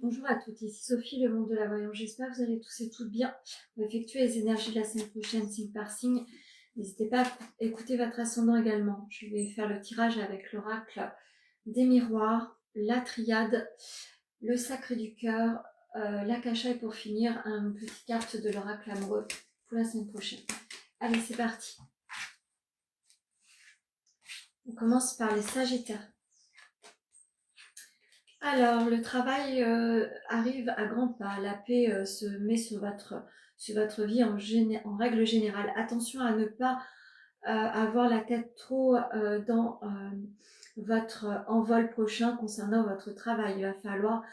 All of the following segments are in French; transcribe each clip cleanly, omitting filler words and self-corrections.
Bonjour à toutes, ici Sophie, le monde de la voyance. J'espère que vous allez tous et toutes bien. On va effectuer les énergies de la semaine prochaine, signe par signe. N'hésitez pas à écouter votre ascendant également. Je vais faire le tirage avec l'oracle des miroirs, la triade, le sacré du cœur, l'akasha et pour finir, une petite carte de l'oracle amoureux pour la semaine prochaine. Allez, c'est parti. On commence par les sagittaires. Alors, le travail arrive à grands pas. La paix se met sur votre vie en règle générale. Attention à ne pas avoir la tête trop dans votre envol prochain concernant votre travail. Il va falloir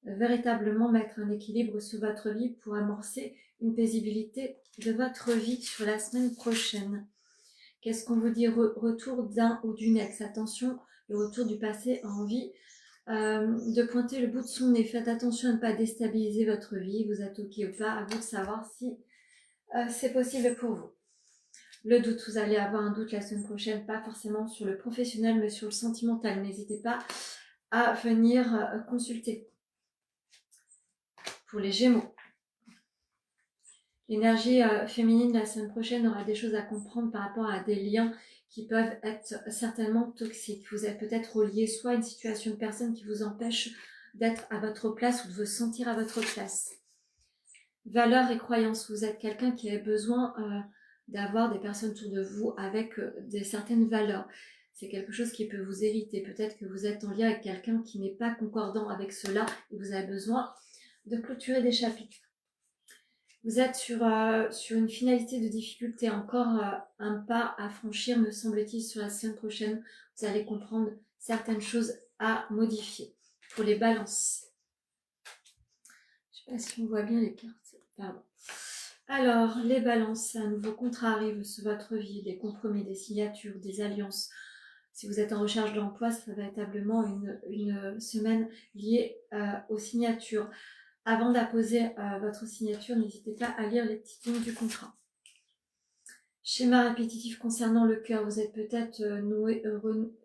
véritablement mettre un équilibre sur votre vie pour amorcer une paisibilité de votre vie sur la semaine prochaine. Qu'est-ce qu'on vous dit? Retour d'un ou d'une ex. Attention, le retour du passé a envie de pointer le bout de son nez. Faites attention à ne pas déstabiliser votre vie. Vous êtes OK ou pas, à vous de savoir si c'est possible pour vous. Le doute, vous allez avoir un doute la semaine prochaine, pas forcément sur le professionnel, mais sur le sentimental. N'hésitez pas à venir consulter. Pour les Gémeaux, l'énergie féminine la semaine prochaine aura des choses à comprendre par rapport à des liens qui peuvent être certainement toxiques. Vous êtes peut-être relié soit à une situation de personne qui vous empêche d'être à votre place ou de vous sentir à votre place. Valeurs et croyances, vous êtes quelqu'un qui a besoin d'avoir des personnes autour de vous avec certaines valeurs. C'est quelque chose qui peut vous hériter. Peut-être que vous êtes en lien avec quelqu'un qui n'est pas concordant avec cela et vous avez besoin de clôturer des chapitres. Vous êtes sur une finalité de difficulté, encore un pas à franchir, me semble-t-il, sur la semaine prochaine. Vous allez comprendre certaines choses à modifier. Pour les balances. Je ne sais pas si on voit bien les cartes. Pardon. Alors, les balances, un nouveau contrat arrive sur votre vie, des compromis, des signatures, des alliances. Si vous êtes en recherche d'emploi, ça va véritablement une semaine liée aux signatures. Avant d'apposer votre signature, n'hésitez pas à lire les petites lignes du contrat. Schéma répétitif concernant le cœur. Vous êtes peut-être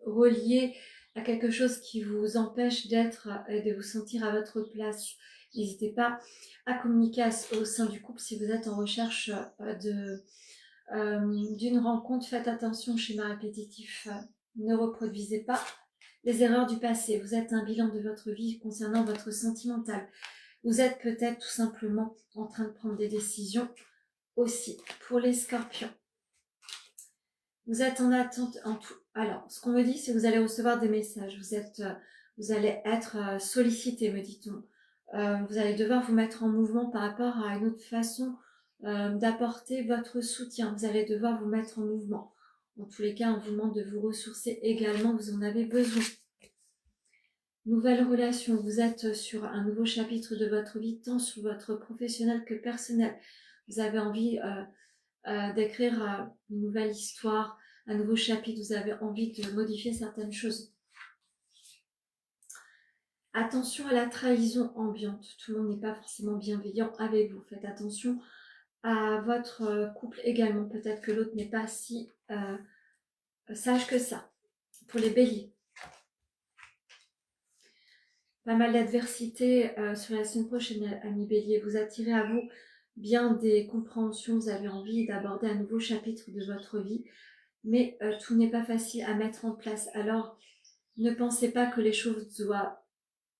relié à quelque chose qui vous empêche d'être et de vous sentir à votre place. N'hésitez pas à communiquer au sein du couple si vous êtes en recherche d'une rencontre. Faites attention, schéma répétitif. Ne reproduisez pas les erreurs du passé. Vous êtes un bilan de votre vie concernant votre sentimental. Vous êtes peut-être tout simplement en train de prendre des décisions aussi. Pour les scorpions, vous êtes en attente en tout. Alors, ce qu'on me dit, c'est que vous allez recevoir des messages. Vous allez être sollicité, me dit-on. Vous allez devoir vous mettre en mouvement par rapport à une autre façon d'apporter votre soutien. Vous allez devoir vous mettre en mouvement. En tous les cas, on vous demande de vous ressourcer également. Vous en avez besoin. Nouvelle relation, vous êtes sur un nouveau chapitre de votre vie, tant sur votre professionnel que personnel. Vous avez envie d'écrire une nouvelle histoire, un nouveau chapitre, vous avez envie de modifier certaines choses. Attention à la trahison ambiante, tout le monde n'est pas forcément bienveillant avec vous. Faites attention à votre couple également, peut-être que l'autre n'est pas si sage que ça. Pour les béliers, pas mal d'adversité sur la semaine prochaine, amis béliers. Vous attirez à vous bien des compréhensions, vous avez envie d'aborder un nouveau chapitre de votre vie, mais tout n'est pas facile à mettre en place. Alors, ne pensez pas que les choses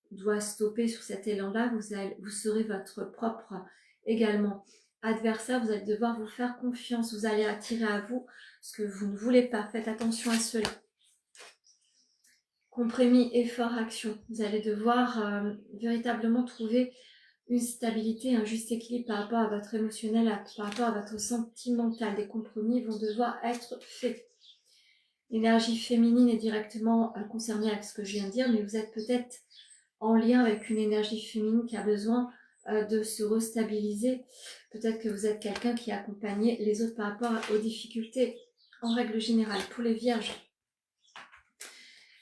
doivent stopper sur cet élan-là. Vous serez votre propre également adversaire. Vous allez devoir vous faire confiance. Vous allez attirer à vous ce que vous ne voulez pas. Faites attention à cela. Compromis, effort, action. Vous allez devoir véritablement trouver une stabilité, un juste équilibre par rapport à votre émotionnel, par rapport à votre sentimental. Des compromis vont devoir être faits. L'énergie féminine est directement concernée avec ce que je viens de dire, mais vous êtes peut-être en lien avec une énergie féminine qui a besoin de se restabiliser. Peut-être que vous êtes quelqu'un qui accompagne les autres par rapport aux difficultés en règle générale. Pour les vierges,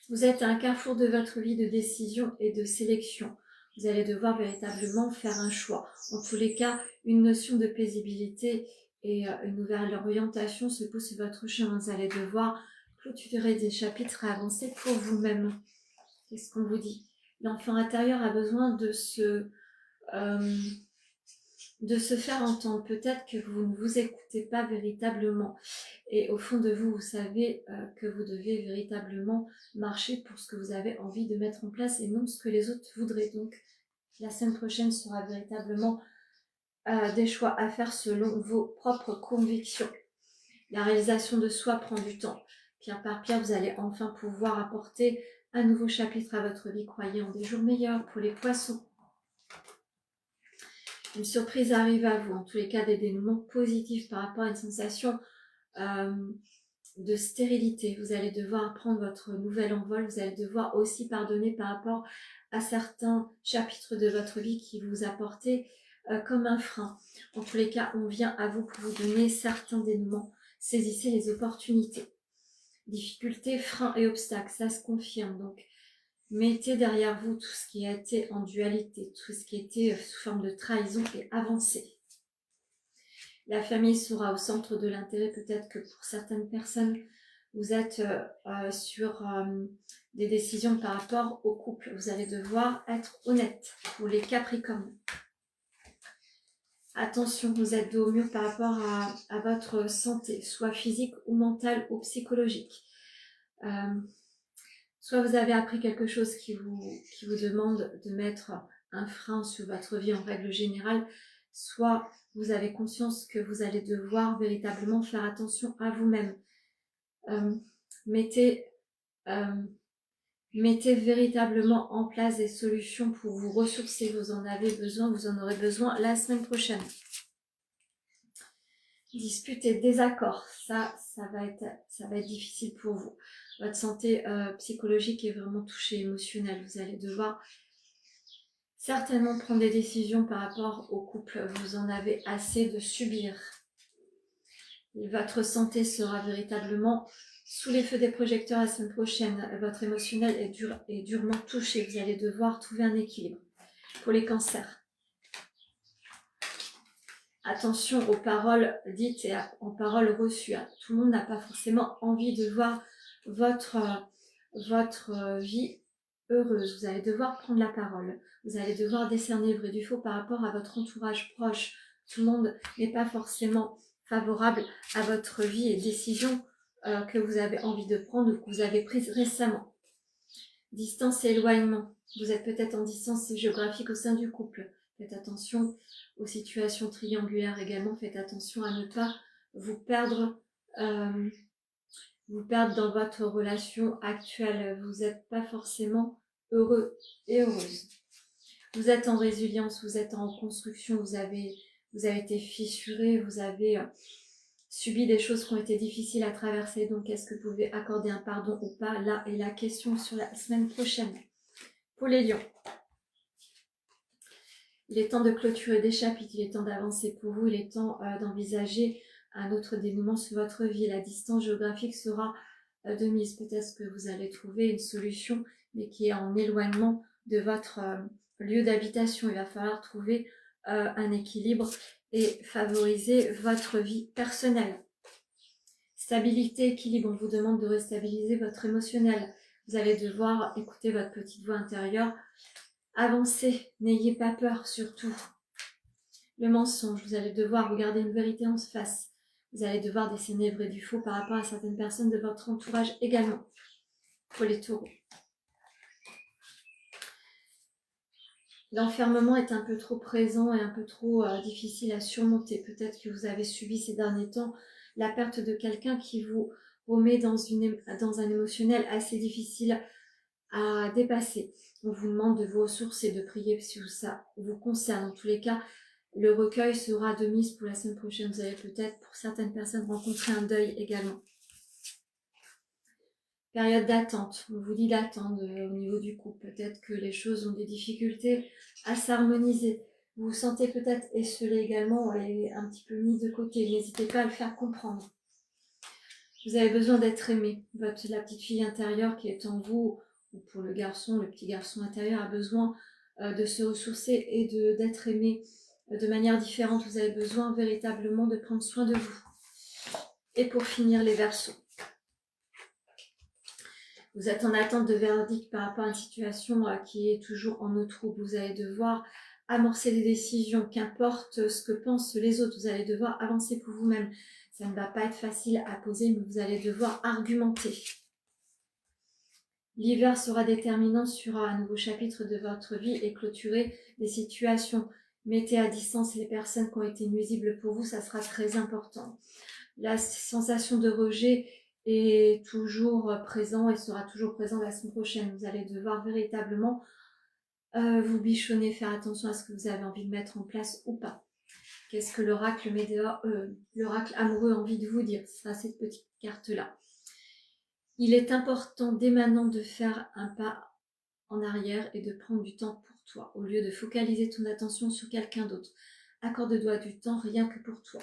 vous êtes à un carrefour de votre vie de décision et de sélection. Vous allez devoir véritablement faire un choix. En tous les cas, une notion de paisibilité et une nouvelle orientation se pose sur votre chemin. Vous allez devoir clôturer des chapitres et avancer pour vous-même. Qu'est-ce qu'on vous dit? L'enfant intérieur a besoin de se faire entendre. Peut-être que vous ne vous écoutez pas véritablement. Et au fond de vous, vous savez que vous devez véritablement marcher pour ce que vous avez envie de mettre en place et non ce que les autres voudraient. Donc, la semaine prochaine sera véritablement des choix à faire selon vos propres convictions. La réalisation de soi prend du temps. Pierre par pierre, vous allez enfin pouvoir apporter un nouveau chapitre à votre vie. Croyez en des jours meilleurs pour les poissons. Une surprise arrive à vous, en tous les cas des dénouements positifs par rapport à une sensation de stérilité. Vous allez devoir prendre votre nouvel envol, vous allez devoir aussi pardonner par rapport à certains chapitres de votre vie qui vous apportaient comme un frein. En tous les cas, on vient à vous pour vous donner certains dénouements. Saisissez les opportunités. Difficultés, freins et obstacles, ça se confirme. Donc, mettez derrière vous tout ce qui a été en dualité, tout ce qui était sous forme de trahison et avancez. La famille sera au centre de l'intérêt. Peut-être que pour certaines personnes, vous êtes sur des décisions par rapport au couple. Vous allez devoir être honnête pour les Capricornes. Attention, vous êtes dos au mur par rapport à votre santé, soit physique ou mentale ou psychologique. Soit vous avez appris quelque chose qui vous demande de mettre un frein sur votre vie en règle générale, soit vous avez conscience que vous allez devoir véritablement faire attention à vous-même. Mettez véritablement en place des solutions pour vous ressourcer. Vous en avez besoin, vous en aurez besoin la semaine prochaine. Disputes et désaccords, ça va être difficile pour vous. Votre santé psychologique est vraiment touchée, émotionnelle. Vous allez devoir certainement prendre des décisions par rapport au couple. Vous en avez assez de subir. Et votre santé sera véritablement sous les feux des projecteurs la semaine prochaine. Votre émotionnel est durement touché. Vous allez devoir trouver un équilibre. Pour les cancers, attention aux paroles dites et aux paroles reçues. Tout le monde n'a pas forcément envie de voir votre vie heureuse. Vous allez devoir prendre la parole. Vous allez devoir décerner le vrai du faux par rapport à votre entourage proche. Tout le monde n'est pas forcément favorable à votre vie et décisions que vous avez envie de prendre ou que vous avez prises récemment. Distance et éloignement. Vous êtes peut-être en distance géographique au sein du couple. Faites attention aux situations triangulaires également. Faites attention à ne pas vous perdre dans votre relation actuelle. Vous n'êtes pas forcément heureux et heureuse. Vous êtes en résilience, vous êtes en construction, vous avez été fissuré, vous avez subi des choses qui ont été difficiles à traverser. Donc, est-ce que vous pouvez accorder un pardon ou pas? Là est la question sur la semaine prochaine. Pour les lions, il est temps de clôturer des chapitres, il est temps d'avancer pour vous, il est temps d'envisager un autre dénouement sur votre vie. La distance géographique sera de mise. Peut-être que vous allez trouver une solution, mais qui est en éloignement de votre lieu d'habitation. Il va falloir trouver un équilibre et favoriser votre vie personnelle. Stabilité, équilibre, on vous demande de restabiliser votre émotionnel. Vous allez devoir écouter votre petite voix intérieure. Avancez, n'ayez pas peur surtout. Le mensonge, vous allez devoir regarder une vérité en face. Vous allez devoir décerner le vrai du faux par rapport à certaines personnes de votre entourage également. Pour les taureaux. L'enfermement est un peu trop présent et un peu trop difficile à surmonter. Peut-être que vous avez subi ces derniers temps la perte de quelqu'un qui vous remet dans un émotionnel assez difficile à dépasser. On vous demande de vous ressourcer, de prier si ça vous concerne. En tous les cas, le recueil sera de mise pour la semaine prochaine. Vous allez peut-être, pour certaines personnes, rencontrer un deuil également. Période d'attente. On vous dit d'attendre au niveau du couple. Peut-être que les choses ont des difficultés à s'harmoniser. Vous vous sentez peut-être esselé également et un petit peu mis de côté. N'hésitez pas à le faire comprendre. Vous avez besoin d'être aimé. La petite fille intérieure qui est en vous, ou pour le garçon, le petit garçon intérieur a besoin de se ressourcer et d'être aimé de manière différente. Vous avez besoin véritablement de prendre soin de vous. Et pour finir, les Verseaux. Vous êtes en attente de verdict par rapport à une situation qui est toujours en eau trouble. Vous allez devoir amorcer des décisions, qu'importe ce que pensent les autres, vous allez devoir avancer pour vous-même. Ça ne va pas être facile à poser, mais vous allez devoir argumenter. L'hiver sera déterminant sur un nouveau chapitre de votre vie et clôturer des situations. Mettez à distance les personnes qui ont été nuisibles pour vous, ça sera très important. La sensation de rejet est toujours présent et sera toujours présent la semaine prochaine. Vous allez devoir véritablement vous bichonner, faire attention à ce que vous avez envie de mettre en place ou pas. Qu'est-ce que l'oracle l'oracle amoureux a envie de vous dire? Ce sera cette petite carte-là. Il est important dès maintenant de faire un pas en arrière et de prendre du temps pour toi, au lieu de focaliser ton attention sur quelqu'un d'autre. Accorde-toi du temps rien que pour toi.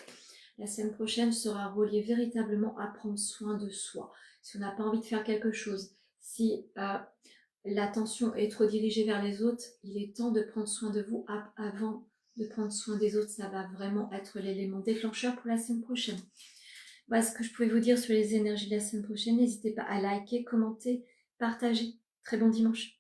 La semaine prochaine sera reliée véritablement à prendre soin de soi. Si on n'a pas envie de faire quelque chose, si l'attention est trop dirigée vers les autres, il est temps de prendre soin de vous avant de prendre soin des autres. Ça va vraiment être l'élément déclencheur pour la semaine prochaine. Voilà ce que je pouvais vous dire sur les énergies de la semaine prochaine. N'hésitez pas à liker, commenter, partager. Très bon dimanche.